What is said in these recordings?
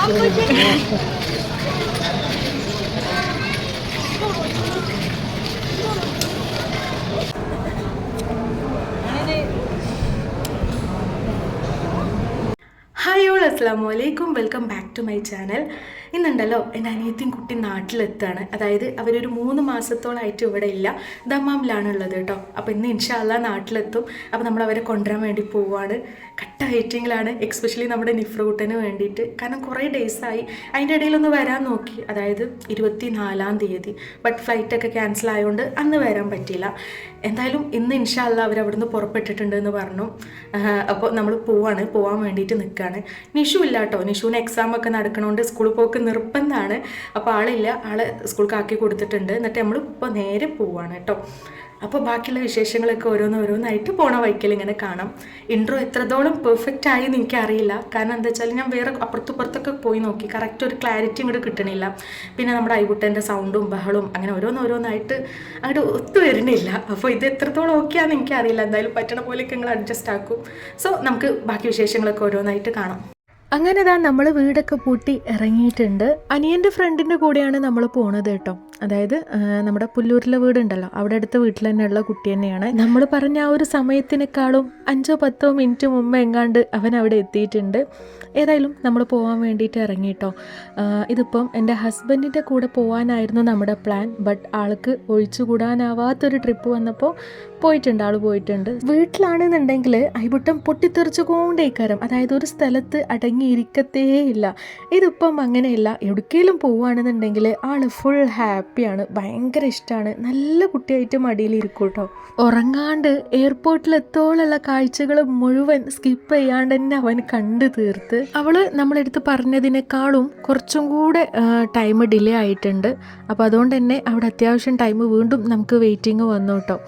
Hi all, അസ്സലാമു അലൈക്കും. Welcome back to my channel. ഇന്നുണ്ടല്ലോ എൻ്റെ അനിയത്തിയും കുട്ടി നാട്ടിലെത്താണ്. അതായത് അവരൊരു 3 മാസത്തോളമായിട്ട് ഇവിടെ ഇല്ല, ദമ്മാമിലാണുള്ളത് കേട്ടോ. അപ്പോൾ ഇന്ന് ഇൻഷാ അല്ലാ നാട്ടിലെത്തും. അപ്പോൾ നമ്മൾ അവരെ കൊണ്ടുവരാൻ വേണ്ടി പോവുകയാണ്. കട്ട വെയിറ്റിങ്ങിലാണ്, എക്സ്പെഷ്യലി നമ്മുടെ നിഫ്രൂട്ടിന് വേണ്ടിയിട്ട്. കാരണം കുറേ ഡേയ്സായി. അതിൻ്റെ ഇടയിലൊന്ന് വരാൻ നോക്കി, അതായത് 24-ാം തീയതി. ബട്ട് ഫ്ലൈറ്റൊക്കെ ക്യാൻസൽ ആയതുകൊണ്ട് അന്ന് വരാൻ പറ്റിയില്ല. എന്തായാലും ഇന്ന് ഇൻഷാ അല്ലാ അവരവിടുന്ന് പുറപ്പെട്ടിട്ടുണ്ട് എന്ന് പറഞ്ഞു. അപ്പോൾ നമ്മൾ പോവാൻ വേണ്ടിയിട്ട് നിൽക്കുകയാണ്. നിഷു ഇല്ല കേട്ടോ, നിഷുവിന് എക്സാമൊക്കെ നടക്കണോണ്ട് സ്കൂളിൽ പോക്ക് നിർബന്ധമാണ്. അപ്പോൾ ആളില്ല, ആളെ സ്കൂൾക്ക് ആക്കി കൊടുത്തിട്ടുണ്ട്. എന്നിട്ട് നമ്മൾ ഇപ്പോൾ നേരെ പോവാണ് കേട്ടോ. അപ്പോൾ ബാക്കിയുള്ള വിശേഷങ്ങളൊക്കെ ഓരോന്നായിട്ട് പോണ വൈക്കൽ ഇങ്ങനെ കാണാം. ഇൻട്രോ എത്രത്തോളം പെർഫെക്റ്റ് ആയി എന്ന് എനിക്കറിയില്ല. കാരണം എന്താ വെച്ചാൽ ഞാൻ വേറെ അപ്പുറത്തുപ്പുറത്തൊക്കെ പോയി നോക്കി, കറക്റ്റ് ഒരു ക്ലാരിറ്റി ഇങ്ങോട്ട് കിട്ടണില്ല. പിന്നെ നമ്മുടെ ഐബുട്ടൻ്റെ സൗണ്ടും ബഹളും അങ്ങനെ ഓരോന്നായിട്ട് അങ്ങോട്ട് ഒത്തു വരുന്നില്ല. അപ്പോൾ ഇത് എത്രത്തോളം ഓക്കെ ആണെന്ന് എനിക്കറിയില്ല. എന്തായാലും പറ്റണ പോലെയൊക്കെ നിങ്ങൾ അഡ്ജസ്റ്റ് ആക്കും. സോ നമുക്ക് ബാക്കി വിശേഷങ്ങളൊക്കെ ഓരോന്നായിട്ട് കാണാം. അങ്ങനെ ഇതാ നമ്മൾ വീടൊക്കെ പൂട്ടി ഇറങ്ങിയിട്ടുണ്ട്. അനിയൻ്റെ ഫ്രണ്ടിൻ്റെ കൂടെയാണ് നമ്മൾ പോണത് കേട്ടോ. അതായത് നമ്മുടെ പുല്ലൂരിലെ വീടുണ്ടല്ലോ, അവിടെ അടുത്ത വീട്ടിൽ തന്നെയുള്ള കുട്ടി തന്നെയാണ്. നമ്മൾ പറഞ്ഞ ആ ഒരു സമയത്തിനേക്കാളും 5-10 മിനിറ്റ് മുമ്പ് എങ്ങാണ്ട് അവൻ അവിടെ എത്തിയിട്ടുണ്ട്. ഏതായാലും നമ്മൾ പോകാൻ വേണ്ടിയിട്ട് ഇറങ്ങി കേട്ടോ. ഇതിപ്പം എൻ്റെ ഹസ്ബൻഡിൻ്റെ കൂടെ പോകാനായിരുന്നു നമ്മുടെ പ്ലാൻ. ബട്ട് ആൾക്ക് ഒഴിച്ചുകൂടാനാവാത്തൊരു ട്രിപ്പ് വന്നപ്പോൾ ആൾ പോയിട്ടുണ്ട്. വീട്ടിലാണെന്നുണ്ടെങ്കിൽ ഐബുട്ടം പൊട്ടിത്തെറിച്ചുകൊണ്ടേക്കാരം. അതായത് ഒരു സ്ഥലത്ത് അടങ്ങിയിരിക്കത്തേ ഇല്ല. ഇതിപ്പം അങ്ങനെയല്ല, എവിടേക്കെങ്കിലും പോവുകയാണെന്നുണ്ടെങ്കിൽ ആൾ ഫുൾ ഹാപ്പിയാണ്, ഭയങ്കര ഇഷ്ടമാണ്. നല്ല കുട്ടിയായിട്ട് മടിയിലിരിക്കും കേട്ടോ. ഉറങ്ങാണ്ട് എയർപോർട്ടിലെത്തോളുള്ള കാഴ്ചകൾ മുഴുവൻ സ്കിപ്പ് ചെയ്യാണ്ട് തന്നെ അവൻ കണ്ടു തീർത്ത്. അവൾ നമ്മളെടുത്ത് പറഞ്ഞതിനേക്കാളും കുറച്ചും കൂടെ ടൈം ഡിലേ ആയിട്ടുണ്ട്. അപ്പോൾ അതുകൊണ്ട് തന്നെ അവിടെ അത്യാവശ്യം ടൈം വീണ്ടും നമുക്ക് വെയിറ്റിംഗ് വന്നു കേട്ടോ.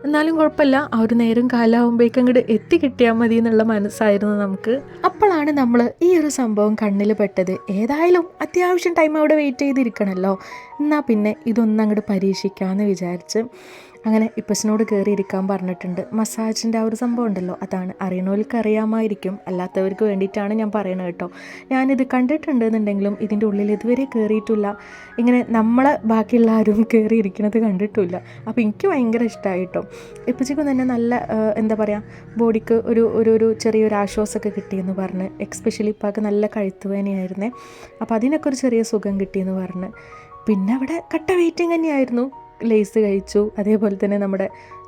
എന്നാലും കുഴപ്പമില്ല, ആ ഒരു നേരം കാലാവുമ്പോഴേക്കും അങ്ങോട്ട് എത്തിക്കിട്ടിയാൽ മതി എന്നുള്ള മനസ്സായിരുന്നു നമുക്ക്. അപ്പോഴാണ് നമ്മൾ ഈ ഒരു സംഭവം കണ്ണിൽ പെട്ടത്. ഏതായാലും അത്യാവശ്യം ടൈം അവിടെ വെയിറ്റ് ചെയ്തിരിക്കണമല്ലോ, എന്നാൽ പിന്നെ ഇതൊന്നും അങ്ങോട്ട് പരീക്ഷിക്കാമെന്ന് വിചാരിച്ച് അങ്ങനെ ഇപ്പച്ചനോട് കയറിയിരിക്കാൻ പറഞ്ഞിട്ടുണ്ട്. മസാജിൻ്റെ ആ ഒരു സംഭവം ഉണ്ടല്ലോ, അതാണ്. അറിയണവർക്ക് അറിയാമായിരിക്കും, അല്ലാത്തവർക്ക് വേണ്ടിയിട്ടാണ് ഞാൻ പറയണത് കേട്ടോ. ഞാനിത് കണ്ടിട്ടുണ്ടെന്നുണ്ടെങ്കിലും ഇതിൻ്റെ ഉള്ളിൽ ഇതുവരെ കയറിയിട്ടില്ല. ഇങ്ങനെ നമ്മളെ ബാക്കിയുള്ള ആരും കയറിയിരിക്കുന്നത് കണ്ടിട്ടില്ല. അപ്പോൾ എനിക്ക് ഭയങ്കര ഇഷ്ടമായി കേട്ടോ. ഇപ്പച്ചയ്ക്കും തന്നെ നല്ല എന്താ പറയുക, ബോഡിക്ക് ഒരു ചെറിയൊരു ആശ്വാസമൊക്കെ കിട്ടിയെന്ന് പറഞ്ഞ്. എക്സ്പെഷ്യലി ഇപ്പാക്ക് നല്ല കഴുത്തുവേനയായിരുന്നേ. അപ്പോൾ അതിനൊക്കെ ഒരു ചെറിയ സുഖം കിട്ടിയെന്ന് പറഞ്ഞ്. പിന്നെ അവിടെ കട്ട വെയിറ്റിംഗ് തന്നെയായിരുന്നു. ലേസ് കഴിച്ചു, അതേപോലെ തന്നെ നമ്മുടെ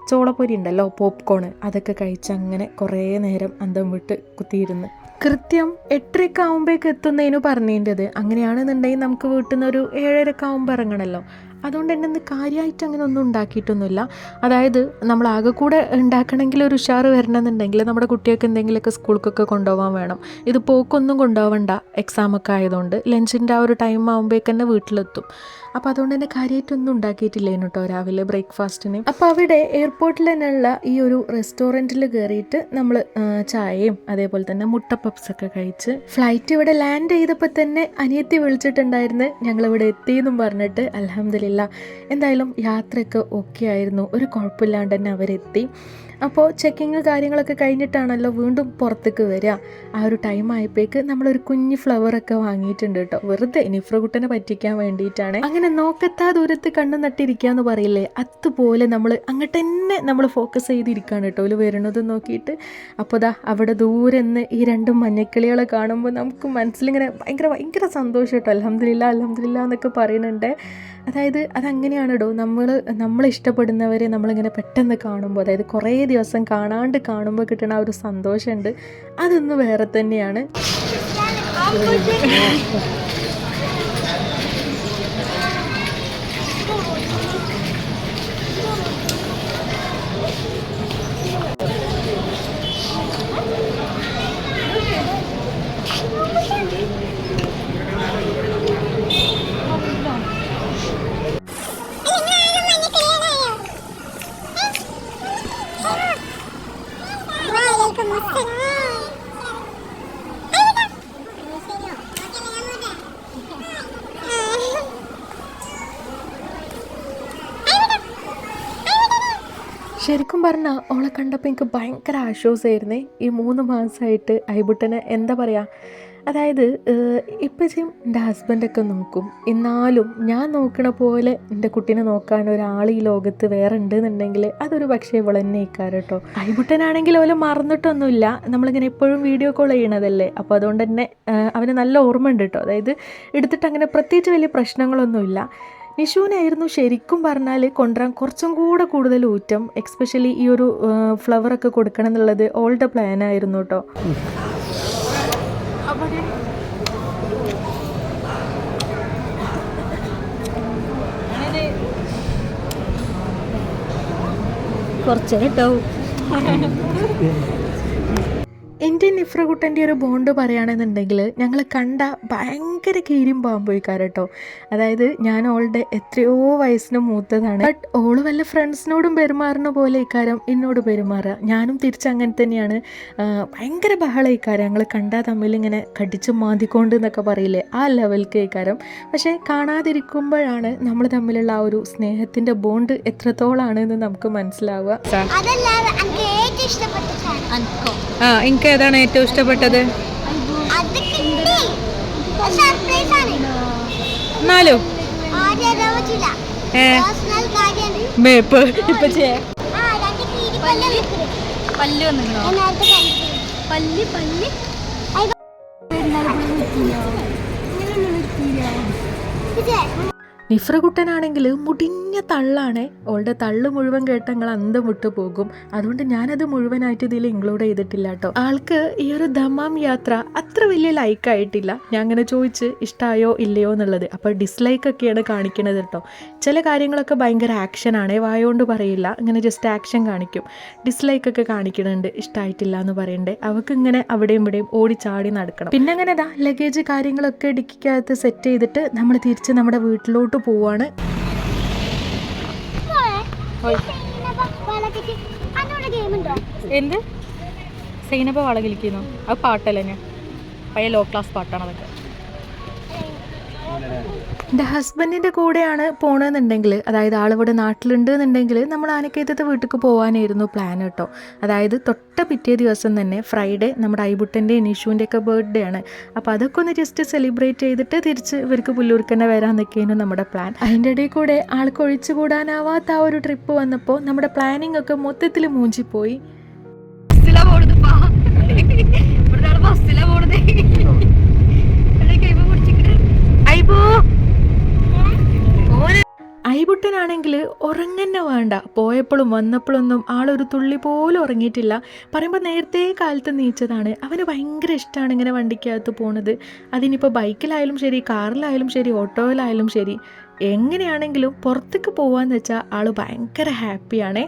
ചോളപ്പൊരി ഉണ്ടല്ലോ, പോപ്കോൺ, അതൊക്കെ കഴിച്ച് അങ്ങനെ കുറേ നേരം അന്തം വിട്ട് കുത്തിയിരുന്ന്. കൃത്യം 8:30 ആകുമ്പോഴേക്ക് എത്തുന്നതിന് പറഞ്ഞതിൻ്റെത്. അങ്ങനെയാണെന്നുണ്ടെങ്കിൽ നമുക്ക് വീട്ടിൽ നിന്ന് ഒരു 7:30 ആകുമ്പോൾ ഇറങ്ങണമല്ലോ. അതുകൊണ്ട് തന്നെ ഇന്ന് കാര്യമായിട്ട് അങ്ങനെ ഒന്നും ഉണ്ടാക്കിയിട്ടൊന്നുമില്ല. അതായത് നമ്മൾ ആകെ കൂടെ ഉണ്ടാക്കണമെങ്കിൽ ഒരു ഉഷാറ് വരണമെന്നുണ്ടെങ്കിൽ നമ്മുടെ കുട്ടികൾക്ക് എന്തെങ്കിലുമൊക്കെ സ്കൂൾക്കൊക്കെ കൊണ്ടുപോകാൻ വേണം. ഇത് പോക്കൊന്നും കൊണ്ടുപോകണ്ട, എക്സാമൊക്കെ ആയതുകൊണ്ട്. ലഞ്ചിൻ്റെ ആ ഒരു ടൈം ആകുമ്പോഴേക്ക് തന്നെ വീട്ടിലെത്തും. അപ്പോൾ അതുകൊണ്ട് തന്നെ കാര്യമായിട്ടൊന്നും ഉണ്ടാക്കിയിട്ടില്ലേനു കേട്ടോ രാവിലെ ബ്രേക്ക്ഫാസ്റ്റിന്. അപ്പോൾ അവിടെ എയർപോർട്ടിൽ തന്നെയുള്ള ഈ ഒരു റെസ്റ്റോറൻറ്റിൽ കയറിയിട്ട് നമ്മൾ ചായയും അതേപോലെ തന്നെ മുട്ട പപ്സൊക്കെ കഴിച്ച് ഫ്ലൈറ്റ് ഇവിടെ ലാൻഡ് ചെയ്തപ്പോൾ തന്നെ അനിയത്തി വിളിച്ചിട്ടുണ്ടായിരുന്നു ഞങ്ങളിവിടെ എത്തിയെന്നും പറഞ്ഞിട്ട്. അൽഹംദുലില്ലാ, എന്തായാലും യാത്രയൊക്കെ ഓക്കെ ആയിരുന്നു, ഒരു കുഴപ്പമില്ലാണ്ട് തന്നെ അവരെത്തി. അപ്പോൾ ചെക്കിങ് കാര്യങ്ങളൊക്കെ കഴിഞ്ഞിട്ടാണല്ലോ വീണ്ടും പുറത്തേക്ക് വരിക. ആ ഒരു ടൈം ആയപ്പോഴേക്ക് നമ്മളൊരു കുഞ്ഞ് ഫ്ലവറൊക്കെ വാങ്ങിയിട്ടുണ്ട് കേട്ടോ, വെറുതെ നിഫ്രകുട്ടനെ പറ്റിക്കാൻ വേണ്ടിയിട്ടാണ്. അങ്ങനെ നോക്കത്താ ദൂരത്ത് കണ്ണു നട്ടിരിക്കുക എന്ന് പറയില്ലേ, അതുപോലെ നമ്മൾ അങ്ങോട്ട് തന്നെ നമ്മൾ ഫോക്കസ് ചെയ്തിരിക്കുകയാണ് കേട്ടോ ഇതിൽ വരുന്നത് നോക്കിയിട്ട്. അപ്പോൾ ദാ അവിടെ ദൂരെ നിന്ന് ഈ 2 മഞ്ഞക്കിളികളെ കാണുമ്പോൾ നമുക്ക് മനസ്സിലിങ്ങനെ ഭയങ്കര സന്തോഷം കേട്ടോ. അൽഹംദുലില്ലാ എന്നൊക്കെ പറയുന്നുണ്ട്. അതായത് അതങ്ങനെയാണ് കേട്ടോ, നമ്മൾ ഇഷ്ടപ്പെടുന്നവരെ നമ്മളിങ്ങനെ പെട്ടെന്ന് കാണുമ്പോൾ, അതായത് കുറേ ദിവസം കാണാണ്ട് കാണുമ്പോൾ കിട്ടുന്ന ആ ഒരു സന്തോഷമുണ്ട്, അതൊന്ന് വേറെ തന്നെയാണ്. ശരിക്കും പറഞ്ഞാൽ അവളെ കണ്ടപ്പോൾ എനിക്ക് ഭയങ്കര ആശ്വാസമായിരുന്നേ. ഈ 3 മാസമായിട്ട് ഐബുട്ടനെ എന്താ പറയുക, അതായത് ഇപ്പോഴും എൻ്റെ ഹസ്ബൻഡൊക്കെ നോക്കും, എന്നാലും ഞാൻ നോക്കണ പോലെ എൻ്റെ കുട്ടീനെ നോക്കാൻ ഒരാൾ ഈ ലോകത്ത് വേറെ ഉണ്ടെന്നുണ്ടെങ്കിൽ അതൊരു പക്ഷേ ഇവൾ തന്നെ ഇക്കാരം കേട്ടോ. ഐബുട്ടനാണെങ്കിൽ ഓലെ മറന്നിട്ടൊന്നുമില്ല, നമ്മളിങ്ങനെ എപ്പോഴും വീഡിയോ കോൾ ചെയ്യണതല്ലേ, അപ്പോൾ അതുകൊണ്ട് തന്നെ അവന് നല്ല ഓർമ്മ ഉണ്ട് കേട്ടോ. അതായത് എടുത്തിട്ട് അങ്ങനെ പ്രത്യേകിച്ച് വലിയ പ്രശ്നങ്ങളൊന്നുമില്ല. നിഷുവിനായിരുന്നു ശരിക്കും പറഞ്ഞാൽ കൊണ്ടുവരാൻ കുറച്ചും കൂടെ കൂടുതൽ ഊറ്റം, എക്സ്പെഷ്യലി ഈ ഒരു ഫ്ലവറൊക്കെ കൊടുക്കണം എന്നുള്ളത് ഓളുടെ പ്ലാനായിരുന്നു കേട്ടോ. കുറച്ച് കേട്ടോ. എൻ്റെ നിഫ്രകുട്ടൻ്റെ ഒരു ബോണ്ട് പറയുകയാണെന്നുണ്ടെങ്കിൽ ഞങ്ങൾ കണ്ട ഭയങ്കര കീരിയും പാമ്പോയിക്കാരം കേട്ടോ. അതായത് ഞാൻ ഓളുടെ എത്രയോ വയസ്സിന് മൂത്തതാണ്, ബട്ട് ഓള് വല്ല ഫ്രണ്ട്സിനോടും പെരുമാറുന്ന പോലെ ഇക്കാരം എന്നോട് പെരുമാറുക. ഞാനും തിരിച്ചങ്ങനെ തന്നെയാണ്. ഭയങ്കര ബഹളം ഇക്കാരം, ഞങ്ങൾ കണ്ടാൽ തമ്മിൽ ഇങ്ങനെ കടിച്ച് മാന്തിക്കൊണ്ട് എന്നൊക്കെ പറയില്ലേ, ആ ലെവൽക്ക് ഇക്കാരം. പക്ഷേ കാണാതിരിക്കുമ്പോഴാണ് നമ്മൾ തമ്മിലുള്ള ആ ഒരു സ്നേഹത്തിൻ്റെ ബോണ്ട് എത്രത്തോളാണെന്ന് നമുക്ക് മനസ്സിലാവുക. എനിക്ക് ഏതാണ് ഏറ്റവും ഇഷ്ടപ്പെട്ടത്? എന്നാലും മേപ്പ് ഇപ്പൊ പല്ല് വന്നിട്ടോ, പല്ല് പല്ല് നിഫ്രകുട്ടനാണെങ്കിൽ മുടിഞ്ഞ തള്ളാണ്. ഓളുടെ തള്ളു മുഴുവൻ കേട്ട് ഞങ്ങൾ അന്തം വിട്ടു പോകും. അതുകൊണ്ട് ഞാനത് മുഴുവനായിട്ട് ഇതിൽ ഇൻക്ലൂഡ് ചെയ്തിട്ടില്ല കേട്ടോ. ആൾക്ക് ഈ ഒരു ദമാം യാത്ര അത്ര വലിയ ലൈക്കായിട്ടില്ല. ഞാൻ അങ്ങനെ ചോദിച്ച് ഇഷ്ടമായോ ഇല്ലയോ എന്നുള്ളത്. അപ്പോൾ ഡിസ്ലൈക്കൊക്കെയാണ് കാണിക്കണത് കേട്ടോ. ചില കാര്യങ്ങളൊക്കെ ഭയങ്കര ആക്ഷനാണ്, വായോണ്ട് പറയില്ല, ഇങ്ങനെ ജസ്റ്റ് ആക്ഷൻ കാണിക്കും. ഡിസ്ലൈക്കൊക്കെ കാണിക്കുന്നുണ്ട്, ഇഷ്ടമായിട്ടില്ല എന്ന് പറയണ്ടേ. അവൾക്ക് ഇങ്ങനെ അവിടെയും ഇവിടെയും ഓടിച്ചാടി നടക്കണം. പിന്നെ അങ്ങനെ ലഗേജ് കാര്യങ്ങളൊക്കെ ഡിക്കിക്കകത്ത് സെറ്റ് ചെയ്തിട്ട് നമ്മൾ തിരിച്ച് നമ്മുടെ വീട്ടിലോട്ട് പോവാണ്. എന്ത് സൈനബ വള കളിക്കുന്നു? അത് പാട്ടല്ലേ, ഞാൻ പഴയ ലോ ക്ലാസ് പാട്ടാണ് അതൊക്കെ. എൻ്റെ ഹസ്ബൻഡിൻ്റെ കൂടെയാണ് പോകണമെന്നുണ്ടെങ്കിൽ, അതായത് ആളിവിടെ നാട്ടിലുണ്ട് എന്നുണ്ടെങ്കിൽ നമ്മൾ ആനക്കയറ്റത്തെ വീട്ടിലേക്ക് പോകാനായിരുന്നു പ്ലാൻ കേട്ടോ. അതായത് തൊട്ട പിറ്റേ ദിവസം തന്നെ ഫ്രൈഡേ നമ്മുടെ ഐബുട്ടൻ്റെയും നിഷുവിൻ്റെ ഒക്കെ ബർത്ത്ഡേ ആണ്. അപ്പോൾ അതൊക്കെ ഒന്ന് ജസ്റ്റ് സെലിബ്രേറ്റ് ചെയ്തിട്ട് തിരിച്ച് ഇവർക്ക് പുല്ലൂർക്ക് തന്നെ വരാമെന്നൊക്കെയായിരുന്നു നമ്മുടെ പ്ലാൻ. അതിൻ്റെ ഇടയിൽ കൂടെ ആൾക്ക് ഒഴിച്ചുകൂടാനാവാത്ത ആ ഒരു ട്രിപ്പ് വന്നപ്പോൾ നമ്മുടെ പ്ലാനിങ് ഒക്കെ മൊത്തത്തിൽ മൂഞ്ചിപ്പോയി. ഐബുട്ടനാണെങ്കിൽ ഉറങ്ങന്നെ വേണ്ട, പോയപ്പോഴും വന്നപ്പോഴൊന്നും ആളൊരു തുള്ളി പോലും ഉറങ്ങിയിട്ടില്ല. പറയുമ്പോൾ നേരത്തെ കാലത്ത് നീച്ചതാണ്. അവന് ഭയങ്കര ഇഷ്ടമാണ് ഇങ്ങനെ വണ്ടിക്കകത്ത് പോണത്. അതിനിപ്പോൾ ബൈക്കിലായാലും ശരി, കാറിലായാലും ശരി, ഓട്ടോയിലായാലും ശരി, എങ്ങനെയാണെങ്കിലും പുറത്തേക്ക് പോകാമെന്ന് വെച്ചാൽ ആൾ ഭയങ്കര ഹാപ്പിയാണ്.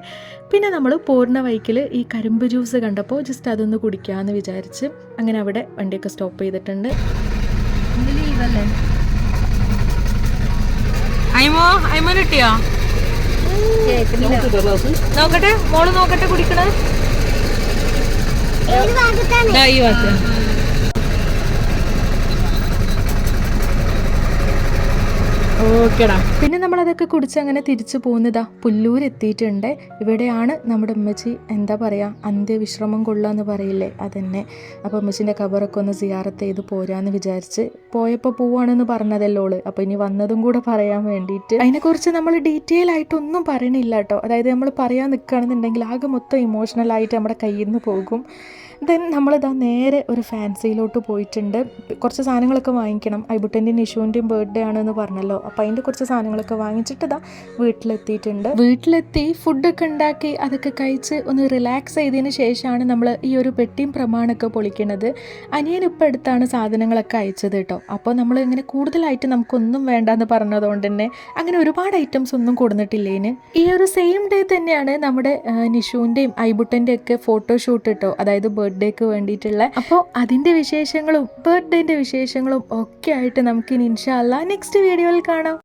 പിന്നെ നമ്മൾ പോരുന്ന വൈക്കിൽ ഈ കരിമ്പ് ജ്യൂസ് കണ്ടപ്പോൾ ജസ്റ്റ് അതൊന്ന് കുടിക്കാമെന്ന് വിചാരിച്ച് അങ്ങനെ അവിടെ വണ്ടിയൊക്കെ സ്റ്റോപ്പ് ചെയ്തിട്ടുണ്ട്. കിട്ടിയോ നോക്കട്ടെ, മോള് നോക്കട്ടെ കുടിക്കണേ. ഓക്കെടാ. പിന്നെ നമ്മളതൊക്കെ കുടിച്ച് അങ്ങനെ തിരിച്ചു പോകുന്നതാ പുല്ലൂർ എത്തിയിട്ടുണ്ട്. ഇവിടെയാണ് നമ്മുടെ ഉമ്മച്ചി എന്താ പറയുക, അന്ത്യവിശ്രമം കൊള്ളാന്ന് പറയില്ലേ, അതന്നെ. അപ്പോൾ ഉമ്മച്ചിൻ്റെ ഖബറൊക്കെ ഒന്ന് സിയാറത്ത് ചെയ്ത് പോരാന്ന് വിചാരിച്ച് പോയപ്പോൾ പോവാണെന്ന് പറഞ്ഞതല്ലോള്. അപ്പോൾ ഇനി വന്നതും കൂടെ പറയാൻ വേണ്ടിയിട്ട് അതിനെക്കുറിച്ച് നമ്മൾ ഡീറ്റെയിൽ ആയിട്ടൊന്നും പറയണില്ല കേട്ടോ. അതായത് നമ്മൾ പറയാൻ നിൽക്കുകയാണെന്നുണ്ടെങ്കിൽ ആകെ മൊത്തം ഇമോഷണലായിട്ട് നമ്മുടെ കയ്യിൽ നിന്ന് പോകും. ദെൻ നമ്മളിതാ നേരെ ഒരു ഫാൻസിയിലോട്ട് പോയിട്ടുണ്ട്. കുറച്ച് സാധനങ്ങളൊക്കെ വാങ്ങിക്കണം. ഐബുട്ടൻ്റെയും നിഷുവിൻ്റെയും ബർത്ത്ഡേ ആണെന്ന് പറഞ്ഞല്ലോ, അപ്പോൾ അതിൻ്റെ കുറച്ച് സാധനങ്ങളൊക്കെ വാങ്ങിച്ചിട്ട് ഇതാ വീട്ടിലെത്തിയിട്ടുണ്ട്. വീട്ടിലെത്തി ഫുഡൊക്കെ ഉണ്ടാക്കി അതൊക്കെ കഴിച്ച് ഒന്ന് റിലാക്സ് ചെയ്തതിന് ശേഷമാണ് നമ്മൾ ഈ ഒരു പെട്ടിയും പ്രമാണമൊക്കെ പൊളിക്കണത്. അനിയനിപ്പോൾ അടുത്താണ് സാധനങ്ങളൊക്കെ അയച്ചത് കേട്ടോ. അപ്പോൾ നമ്മൾ ഇങ്ങനെ കൂടുതലായിട്ട് നമുക്കൊന്നും വേണ്ടെന്ന് പറഞ്ഞതുകൊണ്ട് തന്നെ അങ്ങനെ ഒരുപാട് ഐറ്റംസ് ഒന്നും കൊടുത്തിട്ടില്ലേന്. ഈ ഒരു സെയിം ഡേ തന്നെയാണ് നമ്മുടെ നിഷുവിൻ്റെയും ഐബുട്ടൻ്റെയും ഒക്കെ ഫോട്ടോഷൂട്ട് കേട്ടോ, അതായത് ബർത്ത്ഡേക്ക് വേണ്ടിയിട്ടുള്ള. അപ്പോൾ അതിൻ്റെ വിശേഷങ്ങളും ബർത്ത്ഡേൻ്റെ വിശേഷങ്ങളും ഒക്കെ ആയിട്ട് നമുക്കിനി ഇൻഷാ അല്ലാഹ് നെക്സ്റ്റ് വീഡിയോയിൽ കാണാം.